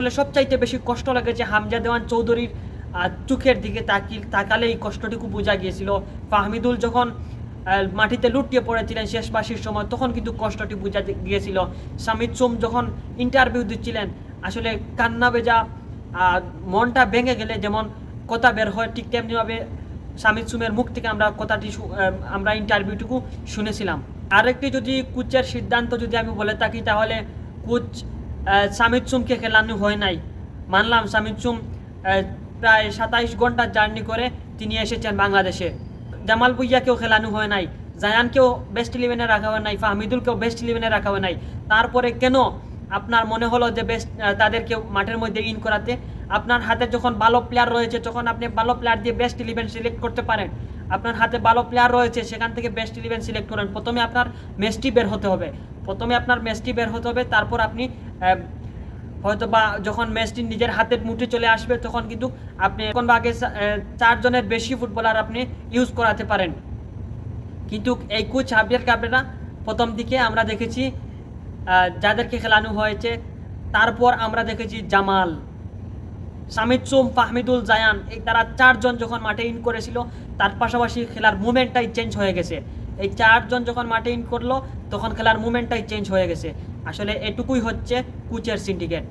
আসলে সবচাইতে বেশি কষ্ট লেগেছে হামজা দেওয়ান চৌধুরীর চোখের দিকে তাকালে এই কষ্টটুকু বোঝা গিয়েছিল। ফাহমিদুল যখন মাটিতে লুটিয়ে পড়েছিলেন শেষ বাঁশির সময়, তখন কিন্তু কষ্টটি বোঝা গিয়েছিল। সামিদ সোম যখন ইন্টারভিউ দিচ্ছিলেন, আসলে কান্না ভেজা মনটা ভেঙে গেলে যেমন কথা বের হয়, ঠিক তেমনিভাবে সামিদ সোমের মুখ থেকে আমরা ইন্টারভিউটুকু শুনেছিলাম। আরেকটি যদি কোচের সিদ্ধান্ত যদি আমি বলে থাকি, তাহলে কোচ সামিদ সোমকে খেলানো হয় নাই। মানলাম সামিদ সোম প্রায় 27 ঘন্টা জার্নি করে তিনি এসেছেন বাংলাদেশে। জামাল ভুইয়াকেও খেলানো হয় নাই, জায়ানকেও বেস্ট ইলেভেনে রাখা হয় নাই, ফাহমিদুলকেও বেস্ট ইলেভেনে রাখা হয় নাই। তারপরে কেন আপনার মনে হলো যে তাদেরকে মাঠের মধ্যে ইন করাতে? আপনার হাতে যখন ভালো প্লেয়ার রয়েছে, তখন আপনি ভালো প্লেয়ার দিয়ে বেস্ট ইলেভেন সিলেক্ট করতে পারেন। আপনার হাতে ভালো প্লেয়ার রয়েছে, সেখান থেকে বেস্ট ইলেভেন সিলেক্ট করেন। প্রথমে আপনার ম্যাচটি বের হতে হবে, তারপর আপনি হয়তো বা যখন ম্যাচটি নিজের হাতের মুঠে চলে আসবে, তখন কিন্তু আপনি এখন বা আগে 4 জনের বেশি ফুটবলার আপনি ইউজ করাতে পারেন। কিন্তু এই কোচ হাবিয়ার কাবরেরা প্রথম দিকে আমরা দেখেছি যাদেরকে খেলানো হয়েছে, তারপর আমরা দেখেছি জামাল, সামিদ সোম, ফাহমিদুল, জায়ান, এই তারা 4 জন যখন মাঠে ইন করেছিল, তার পাশাপাশি খেলার মুভমেন্টটাই চেঞ্জ হয়ে গেছে। এই 4 জন যখন মাঠে ইন করলো, তখন খেলার মুভমেন্টটাই চেঞ্জ হয়ে গেছে। আসলে এটুকুই হচ্ছে কোচের সিন্ডিকেট।